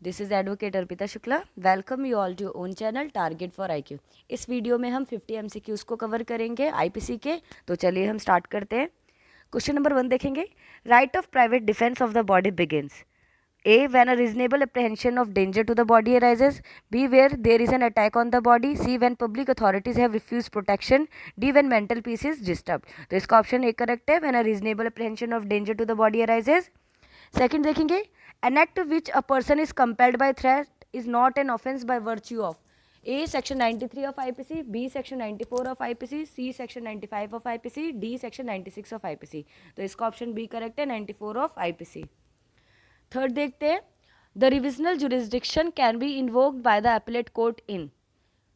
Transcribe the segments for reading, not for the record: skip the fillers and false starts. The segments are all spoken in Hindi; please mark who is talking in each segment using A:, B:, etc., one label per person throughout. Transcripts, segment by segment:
A: This is advocate Arpita Shukla. Welcome you all to own channel target for IQ. इस वीडियो में हम 50 एमसीक्यूज को कवर करेंगे आईपीसी के। तो चलिए हम स्टार्ट करते हैं। क्वेश्चन नंबर 1 देखेंगे। Right of private defence of the body begins A. When a reasonable apprehension of danger to the body arises. B. Where there is an attack on the body. C. When public authorities have refused protection. D. When mental peace is disturbed. तो इसका ऑप्शन ए करेक्ट है। When a reasonable apprehension of danger to the body arises. Second देखेंगे। An act which a person is compelled by threat is not an offence by virtue of A. Section 93 of IPC. B. Section 94 of IPC. C. Section 95 of IPC. D. Section 96 of IPC. तो इसका ऑप्शन बी करेक्ट है, 94 ऑफ IPC। थर्ड देखते हैं। The revisional jurisdiction can be invoked by the appellate court in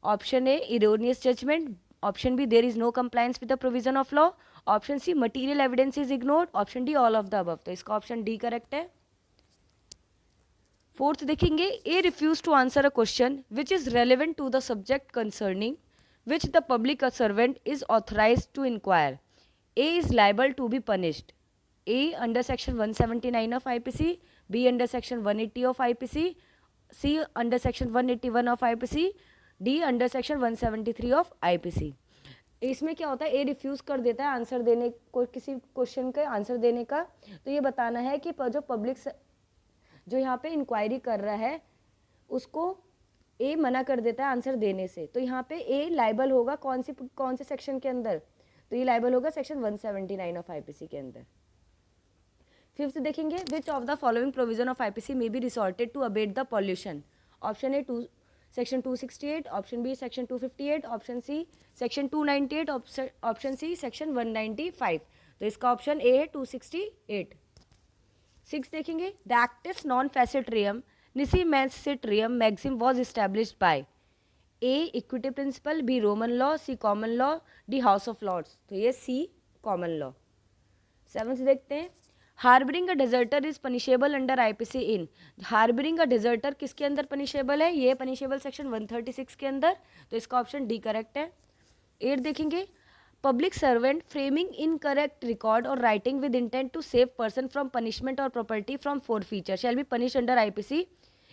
A: option A erroneous judgment, option B there is no compliance with the provision of law, option C material evidence is ignored, option D all of the above. तो इसका ऑप्शन डी करेक्ट है। फोर्थ देखेंगे। A refuse to answer a question which is relevant to the subject concerning which the public servant is authorised to inquire. A is liable to be punished. A under section 179 of IPC, B under section 180 of IPC, C under section 181 of IPC, D under section 173 of IPC। इसमें क्या होता है, ए रिफ्यूज़ कर देता है आंसर देने को, किसी क्वेश्चन के आंसर देने का। तो ये बताना है कि जो पब्लिक जो यहाँ पे इंक्वायरी कर रहा है उसको ए मना कर देता है आंसर देने से। तो यहाँ पे ए लाइबल होगा कौन से सेक्शन के अंदर, तो ये लाइबल होगा सेक्शन 179 ऑफ आईपीसी के अंदर। फिफ्थ देखेंगे। Which of the following provision of IPC may be resorted to abate the pollution. Option A section 268, option B section 258, option C section 298, option C section 195। तो इसका ऑप्शन ए है 268। सिक्स देखेंगे। The actus non facit reum nisi mens sit rea maxim was established by A equity principle, B Roman law, C common law, D House of Lords. तो ये सी कॉमन लॉ। सेवंथ देखते हैं। Harbouring a deserter is punishable under IPC in. Harbouring a deserter किसके अंदर पनिशेबल है, ये पनिशेबल सेक्शन 136 के अंदर। तो इसका ऑप्शन डी करेक्ट है। 8 देखेंगे। Public servant framing incorrect record or writing with intent to save person from punishment or property from forfeiture shall be punish under IPC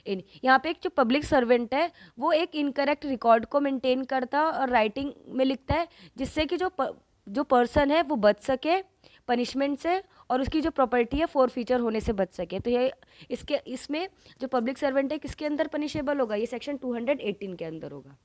A: in. यहाँ पे एक जो पब्लिक सर्वेंट है वो एक इनकरेक्ट रिकॉर्ड को मेंटेन करता है और राइटिंग में लिखता है जिससे कि जो पर्सन है वो बच सके पनिशमेंट से और उसकी जो प्रॉपर्टी है फोरफीचर होने से बच सके। तो ये इसमें जो पब्लिक सर्वेंट है किसके अंदर पनिशेबल होगा, ये सेक्शन 218 के अंदर होगा।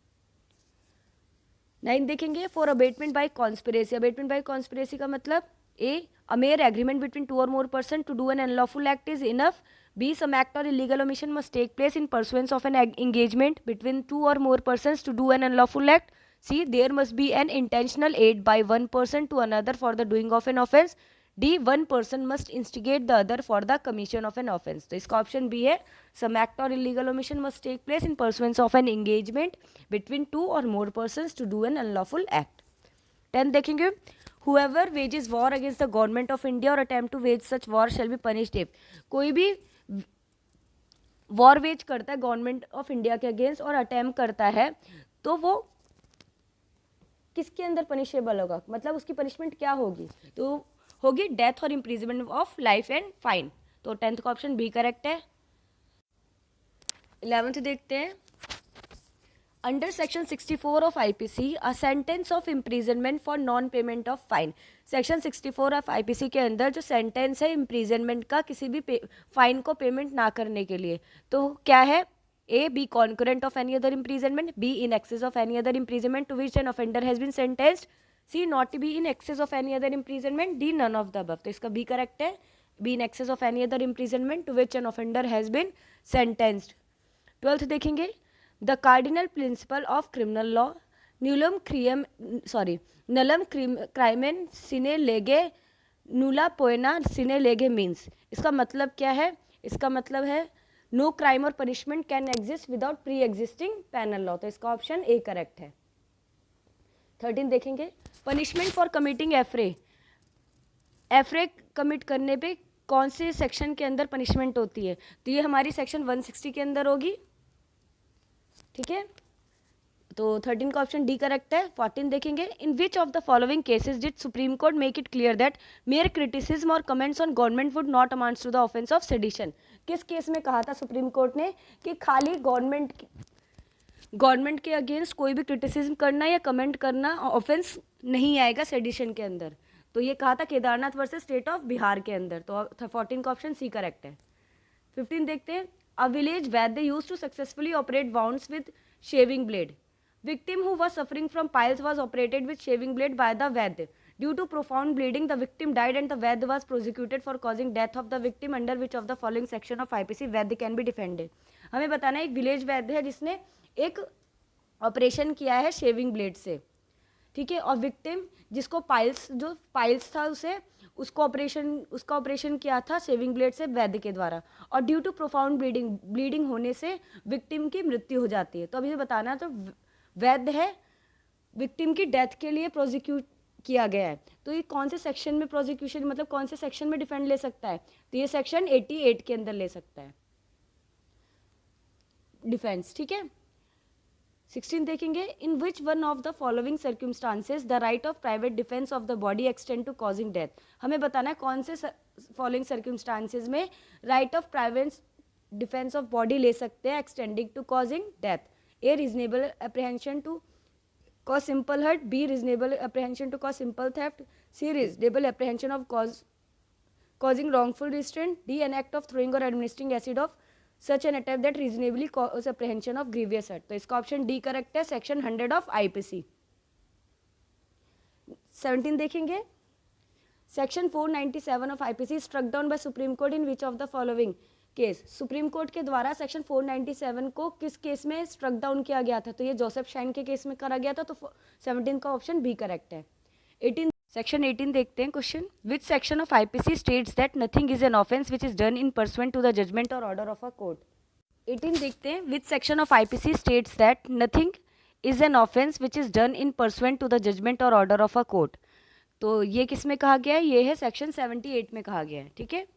A: 9 देखेंगे। For abetment by conspiracy. Abetment by conspiracy का मतलब A a mere agreement between two or more person to do an unlawful act is enough. B some act or illegal omission must take place in pursuance of an engagement between two or more persons to do an unlawful act. C. There must be an intentional aid by one person to another for the doing of an offence. D. One person must instigate the other for the commission of an offence। तो इसका ऑप्शन बी है some act or illegal omission must take place in pursuance of an engagement between two or more persons to do an unlawful act। 10 देखेंगे। Whoever wages war against the government of India or attempt to wage such war shall be punished if। कोई भी वॉर वेज करता है गवर्नमेंट ऑफ इंडिया के अगेंस्ट और अटेम्प्ट करता है तो वो किसके अंदर पनिशेबल होगा, मतलब उसकी पनिशमेंट क्या होगी, तो होगी डेथ और imprisonment of life and fine. तो 10th का ऑप्शन बी करेक्ट है। 11th देखते हैं। Under section 64 of IPC a sentence of imprisonment for non payment of fine. Section 64 of IPC के अंदर जो सेंटेंस है इम्प्रिजनमेंट का किसी भी फाइन को पेमेंट ना करने के लिए, तो क्या है, A. Be concurrent of any other imprisonment. B. In excess of any other imprisonment to which an offender has been sentenced. C. Not to be in excess of any other imprisonment. D. None of the above। तो इसका B करेक्ट है। Be in excess of any other imprisonment to which an offender has been sentenced। 12th देखेंगे। The cardinal principle of criminal law nullum crimen sine lege nulla poena sine lege means। इसका मतलब क्या है, इसका मतलब है नो क्राइम और punishment can exist without pre existing panel law. तो इसका ऑप्शन ए करेक्ट है। 13 देखेंगे। पनिशमेंट फॉर कमिटिंग एफरे कमिट करने पे कौन से सेक्शन के अंदर पनिशमेंट होती है, तो ये हमारी सेक्शन 160 के अंदर होगी। ठीक है, तो 13 का ऑप्शन डी करेक्ट है। 14 देखेंगे, in which of the following cases did Supreme Court make it clear that mere criticism or comments on government would not amount to the offence of sedition. किस केस में कहा था सुप्रीम कोर्ट ने कि खाली गवर्नमेंट के अगेंस्ट कोई भी क्रिटिसिज्म करना या कमेंट करना ऑफेंस नहीं आएगा सेडिशन के अंदर? तो ये कहा था Kedarnath versus state of Bihar के अंदर। तो 14 का ऑप्शन सी करेक्ट है। 15 देखते हैं, a village vaidya used to successfully operate wounds with shaving blade. Victim who was suffering from piles was operated with shaving blade by the Vaidya. Due to profound bleeding, the victim died and the Vaidya was prosecuted for causing death of the victim. Under which of the following section of IPC Vaidya can be defended? हमें बताना है एक विलेज वैद्य है जिसने एक ऑपरेशन किया है शेविंग ब्लेड से, ठीक है, और विक्टिम जिसको पाइल्स था उसका ऑपरेशन किया था शेविंग ब्लेड से वैद्य के द्वारा, और ड्यू टू प्रोफाउंड ब्लीडिंग होने से विक्टिम की मृत्यु हो जाती है। तो अभी बताना, तो वैद्य है, विक्टिम की डेथ के लिए प्रोसिक्यूट किया गया है, तो ये कौन से सेक्शन में प्रोसिक्यूशन, मतलब कौन से सेक्शन में डिफेंड ले सकता है? तो ये सेक्शन 88 के अंदर ले सकता है डिफेंस, ठीक है। 16 देखेंगे, in which one of the following circumstances the right of private defence of the body extend to causing death. हमें बताना है कौन से फॉलोइंग सर्क्यूमस्टांसेस में right of private defence of body ले सकते हैं extending to causing death. A, reasonable apprehension to cause simple hurt. B, reasonable apprehension to cause simple theft. C, reasonable apprehension of causing wrongful restraint. D, an act of throwing or administering acid of such an attempt that reasonably cause apprehension of grievous hurt. तो इसका ऑप्शन डी करेक्ट है, सेक्शन 100 ऑफ IPC। 17 देखेंगे, section 497 of IPC struck down by supreme court in which of the following case. सुप्रीम कोर्ट के द्वारा सेक्शन 497 को किस केस में स्ट्रक डाउन किया गया था? तो ये जोसेफ शाइन के केस में करा गया था, तो 17 का ऑप्शन बी करेक्ट है। 18 सेक्शन 18 देखते हैं question, which section of IPC states that nothing is an offence which is done in pursuant to the judgment और ऑर्डर ऑफ अ कोर्ट। 18 देखते हैं, which section of IPC states that nothing is an offence which is done in pursuant to the judgment और ऑर्डर ऑफ अ कोर्ट। तो ये किस में कहा गया है? ये है सेक्शन 78 में कहा गया है, ठीक है,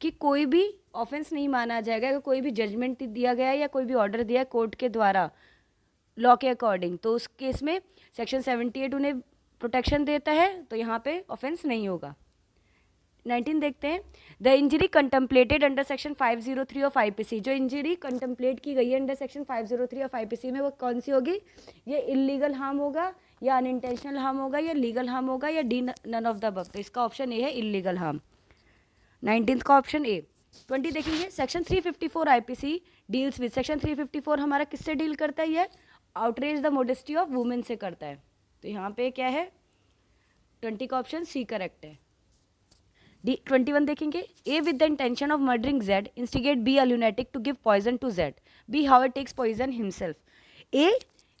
A: कि कोई भी ऑफेंस नहीं माना जाएगा अगर कोई भी जजमेंट दिया गया है या कोई भी ऑर्डर दिया है कोर्ट के द्वारा लॉ के अकॉर्डिंग, तो उस केस में सेक्शन 78 उन्हें प्रोटेक्शन देता है, तो यहाँ पे ऑफेंस नहीं होगा। 19 देखते हैं, the injury contemplated under section 503 of IPC। जो इंजरी कंtemplate की गई है अंडर सेक्शन 503 ऑफ IPC में वो कौन सी होगी? ये इलीगल हार्म होगा या अनइंटेंशनल हार्म होगा या लीगल हार्म होगा या D none of the above. तो इसका ऑप्शन ए है इलीगल हार्म, 19 का ऑप्शन ए। 20 देखेंगे, section 354 IPC deals with. Section 354 हमारा किससे डील करता है? ये outrage the modesty of women से करता है, तो यहाँ पे क्या है? 20 का ऑप्शन सी करेक्ट है। 21 देखेंगे, A with the intention of murdering Z instigate B a lunatic to give poison to Z. B how it takes poison himself. A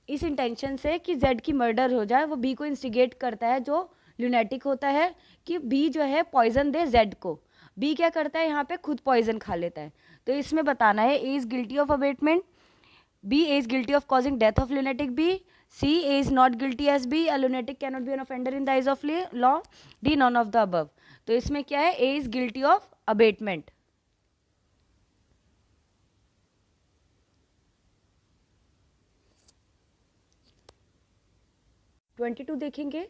A: इस इंटेंशन से कि जेड की मर्डर हो जाए वो बी को इंस्टिगेट करता है जो लुनेटिक होता है कि बी जो है पॉइजन दे जेड को। बी क्या करता है? यहाँ पे खुद पॉइजन खा लेता है। तो इसमें बताना है A is guilty of abetment, B A is guilty of causing death of lunatic B, C A is not guilty as B, a lunatic cannot be an offender in the eyes of law, D none of the above. तो इसमें क्या है? A is guilty of abetment. Twenty two देखेंगे,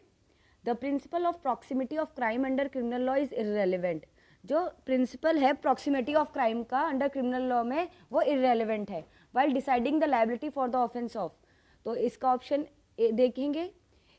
A: the principle of proximity of crime under criminal law is irrelevant. जो प्रिंसिपल है प्रॉक्सिमिटी ऑफ क्राइम का अंडर क्रिमिनल लॉ में वो इररेलेवेंट है while deciding the liability for the offence of. तो इसका ऑप्शन ए देखेंगे,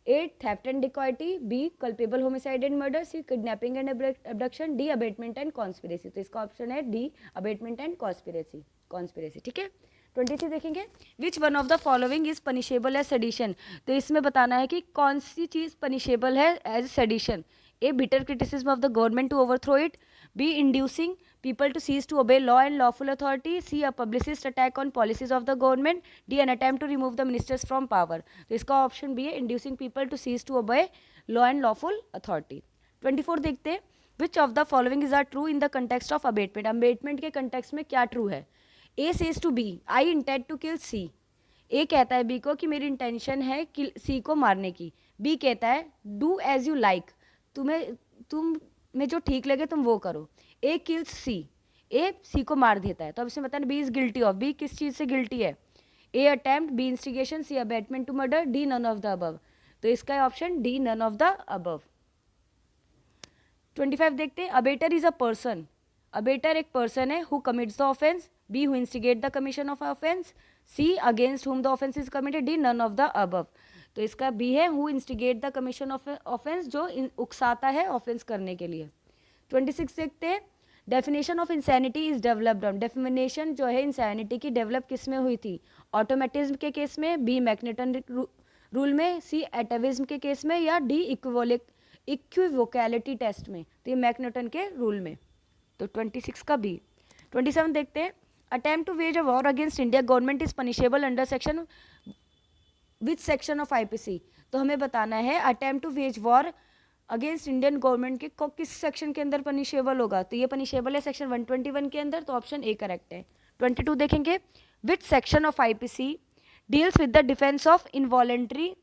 A: A theft and dacoity, B culpable homicide and murder, C kidnapping and abduction, D abetment and conspiracy. तो इसका ऑप्शन है डी अबेटमेंट एंड कॉन्स्पिरेसी, ठीक है। 23 देखेंगे, which one of the following is punishable as sedition. तो इसमें बताना है कि कौन सी चीज़ पनिशेबल है as sedition. A bitter criticism of the government to overthrow it, B inducing people to cease to obey law and lawful authority, C a publicist attack on policies of the government, D an attempt to remove the ministers from power। तो इसका ऑप्शन बी है inducing people to cease to obey law and lawful authority। 24 देखते हैं, which of the following is are true in the context of abatement। abatement के context में क्या true है? A says to B I intend to kill C। A कहता है B को कि मेरी इंटेंशन है C को मारने की। B कहता है do as you like, तुम्हें जो ठीक लगे तुम वो करो। ए किल्स सी, ए सी को मार देता है। तो अब इसमें बताना B is guilty of, B किस चीज़ से गिल्टी है? A attempt, B instigation, C abetment to murder, D none of the above. तो इसका है option D none of the above. 25 देखते हैं। Abettor is a person, abettor एक पर्सन है who commits the offence, B who instigate the commission of offence, C against whom the offence is committed, D none of the above. तो इसका बी है who instigate the commission of offence, जो उकसाता है ऑफेंस करने के लिए। 26 देखते हैं। Definition of insanity is developed on, definition जो है इंसैनिटी की डेवलप किस में हुई थी? ऑटोमेटिज्म के केस में, बी मैग्नेटन रूल में, सी एटाविज्म के केस में, या डी इक्विवोकैलिटी टेस्ट में। तो ये मैग्नेटन के रूल में। तो 26 का बी। 27 देखते हैं। Attempt to wage a war against India government is punishable under section which section of IPC. तो हमें बताना है attempt to wage war against Indian government के किस सेक्शन के अंदर पनिशेबल होगा? तो ये पनिशेबल है सेक्शन 121 के अंदर, तो ऑप्शन ए करेक्ट है। 22 देखेंगे। विच section of IPC deals with the defence of involuntary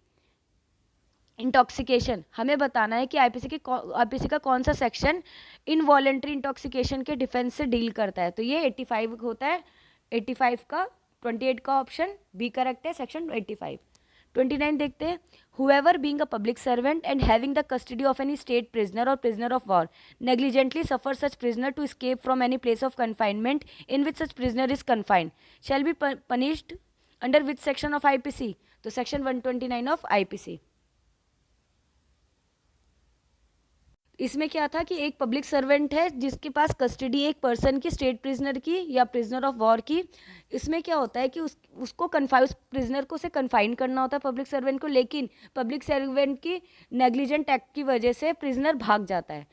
A: intoxication. हमें बताना है कि आईपीसी का कौन सा सेक्शन इनवॉलेंट्री इंटॉक्सिकेशन के डिफेंस से डील करता है? तो ये 85 होता है। 85 का 28 का ऑप्शन बी करेक्ट है, सेक्शन 85। 29 देखते हैं। Whoever being a public servant and having the custody of any state prisoner or prisoner of war negligently suffer such prisoner to escape from any place of confinement in which such prisoner is confined shall be punished under which section of IPC? तो सेक्शन 129 ऑफ आईपीसी। इसमें क्या था कि एक पब्लिक सर्वेंट है जिसके पास कस्टडी एक पर्सन की, स्टेट प्रिजनर की या प्रिजनर ऑफ वॉर की। इसमें क्या होता है कि उसको उस प्रिजनर को से कन्फाइन करना होता है पब्लिक सर्वेंट को, लेकिन पब्लिक सर्वेंट की नेग्लिजेंट एक्ट की वजह से प्रिजनर भाग जाता है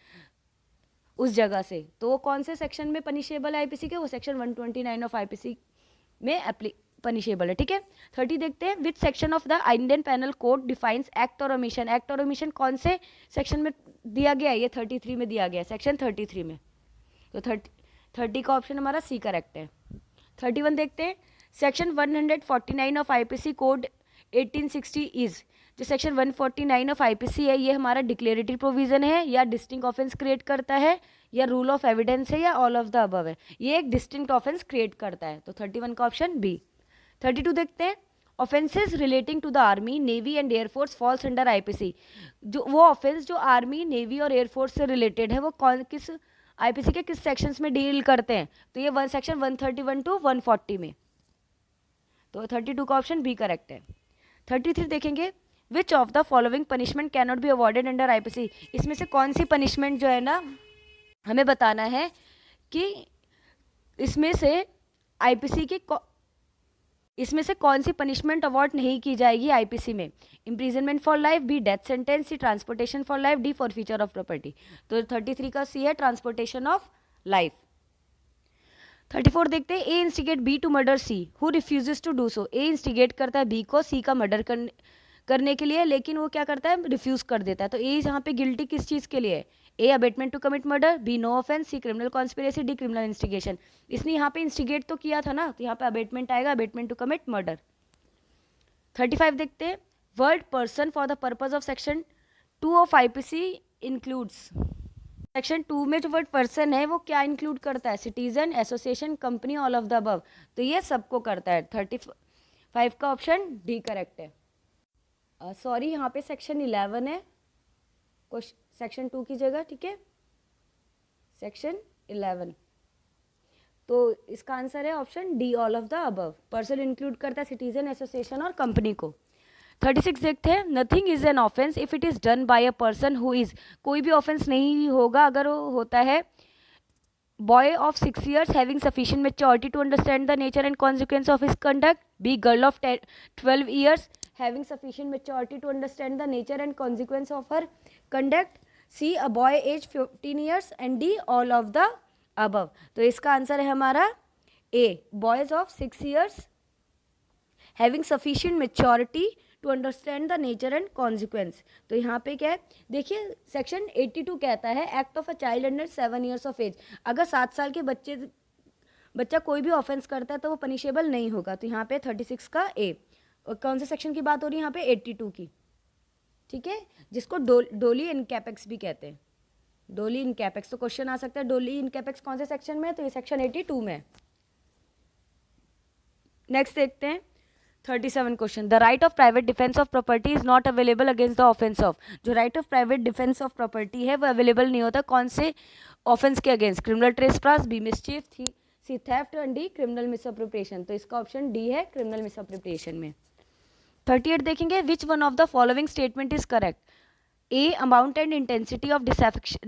A: उस जगह से। तो वो कौन से सेक्शन में पनिशेबल है आईपीसी के? वो सेक्शन 129 ऑफ आईपीसी में पनिशेबल है। ठीक है। 30 देखते हैं। Which section of the Indian penal code defines act और ओमिशन? एक्ट और ओमिशन कौन से सेक्शन में दिया गया है? ये 33 में दिया गया है, सेक्शन 33 में। तो 30 का ऑप्शन हमारा सी करेक्ट है। 31 देखते हैं। Section 149 of IPC code 1860 is, जो सेक्शन 149 ऑफ आईपीसी है ये हमारा डिक्लेरेटरी प्रोविजन है या डिस्टिंक्ट ऑफेंस क्रिएट करता है या रूल ऑफ एविडेंस है या ऑल ऑफ द अबव है? ये एक डिस्टिंक्ट ऑफेंस क्रिएट करता है। तो 31 का ऑप्शन बी। 32 देखते हैं। Offences relating to the army, navy and air force falls under IPC. जो वो ऑफेंस जो आर्मी, नेवी और एयरफोर्स से रिलेटेड है वो किस आईपीसी के किस सेक्शंस में डील करते हैं? तो ये सेक्शन 131 टू 140 में। तो 32 का ऑप्शन बी करेक्ट है। 33 देखेंगे। Which of the following punishment can not be awarded under IPC? इसमें से कौन सी पनिशमेंट जो है ना, हमें बताना है कि इसमें से कौन सी पनिशमेंट अवॉर्ड नहीं की जाएगी आईपीसी में? Imprisonment for life, B death sentence, C transportation for life, D forfeiture of property. तो 33 का सी है ट्रांसपोर्टेशन ऑफ लाइफ। 34 देखते हैं। A instigate B to murder C, who refuses to do so. A instigate करता है बी को सी का मर्डर करने के लिए, लेकिन वो क्या करता है? रिफ्यूज कर देता है। तो ए यहाँ पे गिल्टी किस चीज़ के लिए है? A abetment to commit murder, B no offence, C criminal conspiracy, D criminal instigation. इसने यहाँ पे इंस्टिगेट तो किया था ना, तो यहाँ पे अबेटमेंट आएगा, अबेटमेंट टू कमिट मर्डर। 35 देखते हैं। Word person for the purpose of section 2 of IPC includes. Section 2 में जो वर्ड पर्सन है वो क्या इंक्लूड करता है? Citizen, association, company, all of the above. तो ये सबको करता है। 35 का ऑप्शन डी करेक्ट है। सॉरी यहाँ पे सेक्शन 11 है सेक्शन 2 की जगह। ठीक है, सेक्शन 11। तो इसका आंसर है option D all of the above. Person include करता है सिटीजन, एसोसिएशन और कंपनी को। 36 देखते हैं। Nothing is an offence if it is done by a person who is. कोई भी ऑफेंस नहीं होगा अगर वो होता है boy of 6 years having sufficient maturity to understand the nature and consequence of his conduct, B girl of 12 years having sufficient maturity to understand the nature and consequence of her conduct, C a boy age 15 years and D all of the above। तो इसका आंसर है हमारा A, boys of 6 years having sufficient maturity to understand the nature and consequence। तो यहाँ पे क्या है देखिए, सेक्शन 82 कहता है act of a child under 7 years of age। अगर 7 साल के बच्चा कोई भी ऑफेंस करता है तो वो पनिशेबल नहीं होगा। तो यहाँ पे 36 का ए। और कौन से सेक्शन की बात हो रही है यहाँ पे? 82 की। ठीक है, जिसको डोली इन कैपेक्स भी कहते हैं। डोली इन कैपेक्स, तो क्वेश्चन आ सकता है डोली इन कैपेक्स कौन से सेक्शन में है? तो ये सेक्शन 82 में है। नेक्स्ट देखते हैं। 37 question, the right of private defence of property is not available against the offence of. जो right of private defence of property है वो अवेलेबल नहीं होता कौन से ऑफेंस के against? Criminal trespass, B mischief, C theft and D criminal misappropriation. तो इसका ऑप्शन डी है क्रिमिनल मिसअप्रोप्रिएशन में। 38 देखेंगे, which one of the following statement is correct? A, amount and intensity of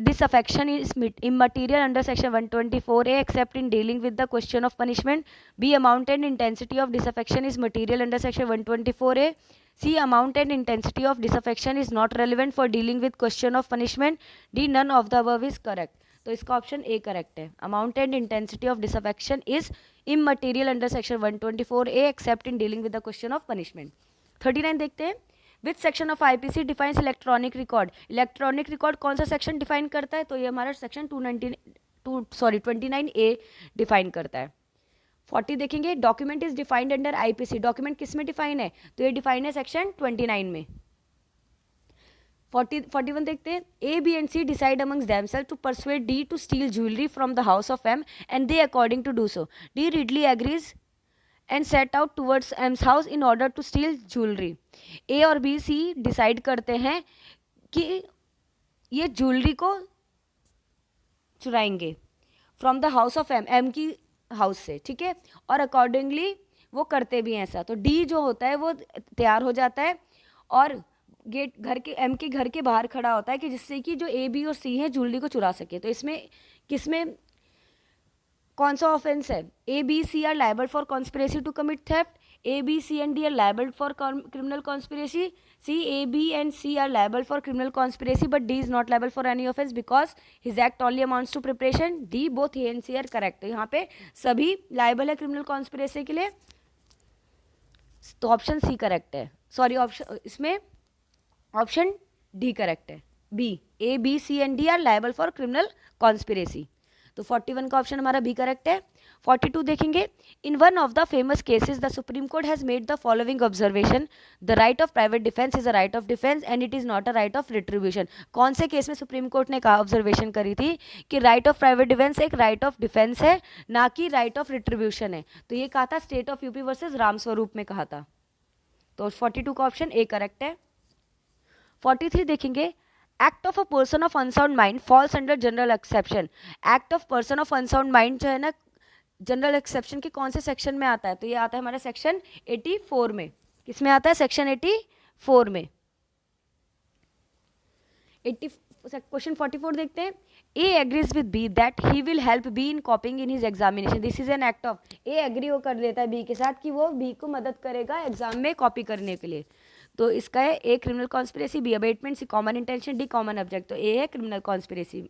A: disaffection is immaterial under section 124A except in dealing with the question of punishment. B, amount and intensity of disaffection is material under section 124A. C, amount and intensity of disaffection is not relevant for dealing with question of punishment. D, none of the above is correct. तो इसका ऑप्शन ए करेक्ट है। Amount and intensity of disaffection is immaterial under section 124A accept in dealing with the question of punishment. 39 देखते हैं, which section of IPC defines electronic record? Electronic record कौन सा सेक्शन डिफाइन करता है? तो ये हमारा सेक्शन 29A डिफाइन करता है। 40 देखेंगे, document is defined under IPC. Document किस में डिफाइन है? तो ये डिफाइन है सेक्शन 29 में। 41 देखते हैं, A B and C decide amongst themselves to persuade D to steal jewellery from the house of M and they according to do so. D readily agrees and set out towards M's house in order to steal jewellery. A और बी सी डिसाइड करते हैं कि ये ज्वेलरी को चुराएंगे from the house of M, M की हाउस से, ठीक है, और अकॉर्डिंगली वो करते भी हैं ऐसा। तो डी जो होता है वो तैयार हो जाता है और गेट घर के एम के घर के बाहर खड़ा होता है कि जिससे कि जो ए बी और सी है ज्वेलरी को चुरा सके। तो इसमें किसमें कौन सा ऑफेंस है? A B C are liable for conspiracy to commit theft, A B C and D are liable for criminal conspiracy, C A B and C are liable for criminal conspiracy but D is not liable for any offence because his act only amounts to preparation. D both A and C are correct. तो यहाँ पे सभी लायबल है क्रिमिनल कॉन्स्पिरेसी के लिए, तो ऑप्शन सी करेक्ट है। सॉरी, ऑप्शन इसमें ऑप्शन डी करेक्ट है। B, A B C and D are liable for criminal conspiracy. तो 41 का ऑप्शन हमारा बी करेक्ट है। 42 देखेंगे, in one of the famous cases the supreme court has made the following observation, the right of private defence is a right of defence and it is not a right of retribution. कौन से केस में सुप्रीम कोर्ट ने कहा, ऑब्जर्वेशन करी थी कि राइट ऑफ प्राइवेट डिफेंस एक राइट ऑफ डिफेंस है, ना कि राइट ऑफ रिट्रीब्यूशन है? तो ये कहा था state of UP versus Ramswaroop में कहा था। तो 42 का ऑप्शन ए करेक्ट है। 43 देखेंगे, act of a person of unsound mind falls under general exception. Act of person of unsound mind जो है ना, जनरल एक्सेप्शन के कौन से सेक्शन में आता है? तो ये आता है हमारा सेक्शन 84 में। किस में आता है? सेक्शन 84 में। 80 क्वेश्चन 44 देखते हैं, A agrees with B that he will help B in copying in his examination. This is an act of. A agree वो कर देता है बी के साथ कि वो बी को मदद करेगा एग्जाम में कॉपी करने के लिए। तो इसका है A criminal conspiracy, B abetment, C common intention, D common object. तो ए है क्रिमिनल कॉन्स्पिरेसी।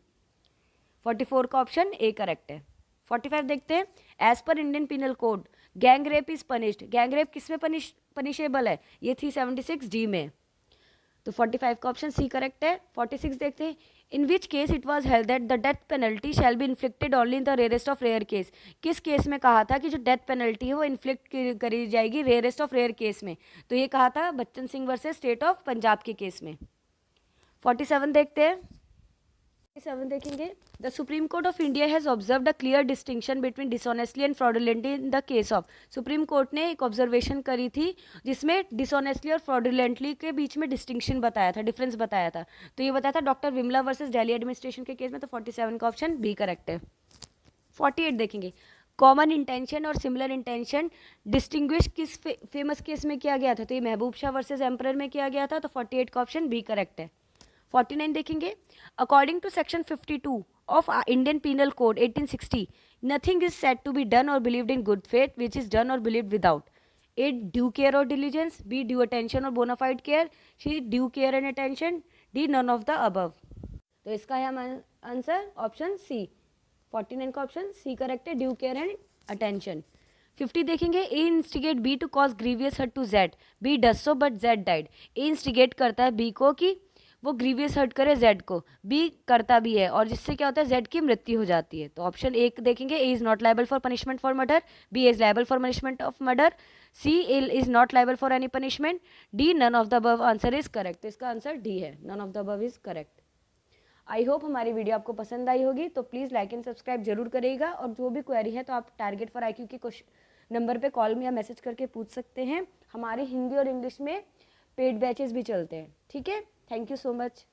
A: 44 का ऑप्शन ए करेक्ट है। 45 देखते हैं, as per Indian penal code gang rape is punished. Gang rape किस में पनिशेबल है? ये 376 डी में। तो 45 का ऑप्शन सी करेक्ट है। 46 देखते हैं, in which case it was held that the death penalty shall be inflicted only in the rarest of rare case. किस केस में कहा था कि जो डेथ पेनल्टी है वो इन्फ्लिक्ट करी जाएगी रेयरेस्ट ऑफ रेयर केस में? तो ये कहा था Bachchan Singh versus state of Punjab के केस में। 47 देखते हैं, 47 देखेंगे, the supreme court of India has observed a clear distinction between dishonestly and fraudulently in the case of. Supreme court ने एक ऑब्जर्वेशन करी थी जिसमें डिसऑनेस्टली और फ्रॉडुलेंटली के बीच में डिस्टिंक्शन बताया था, डिफरेंस बताया था। तो ये बताया था doctor Vimla versus Delhi administration के केस में। तो 47 का ऑप्शन बी करेक्ट है। 48 देखेंगे, कॉमन इंटेंशन और सिमिलर इंटेंशन डिस्टिंग्विश किस फेमस केस में किया गया था? तो ये महबूब शाह वर्सेस एम्परर में किया गया था। तो 48 का ऑप्शन बी करेक्ट है। 49 देखेंगे, according to section 52 of Indian penal code 1860 nothing is said to be done or believed in good faith which is done or believed without. A due care or diligence, B due attention or bona fide care, C due care and attention, D none of the above. तो इसका है हमारा आंसर ऑप्शन सी। 49 का ऑप्शन सी करेक्ट है, ड्यू केयर एंड अटेंशन। 50 देखेंगे, ए instigate B to cause grievous hurt to Z, B does so but Z died. A instigate करता है बी को कि वो ग्रीवियस हर्ट करे जेड को, बी करता भी है और जिससे क्या होता है जेड की मृत्यु हो जाती है। तो ऑप्शन ए देखेंगे, A is not liable for punishment for murder, B is liable for punishment of murder, C is not liable for any punishment, D none of the above answer is correct. तो इसका आंसर डी है, none of the above is correct. I hope हमारी वीडियो आपको पसंद आई होगी, तो प्लीज़ लाइक एंड सब्सक्राइब जरूर करिएगा और जो भी क्वेरी है तो आप टारगेट फॉर आईक्यू के नंबर पे कॉल में या मैसेज करके पूछ सकते हैं। हमारे हिंदी और इंग्लिश में पेड बैचेस भी चलते हैं। ठीक है, थैंक यू सो मच।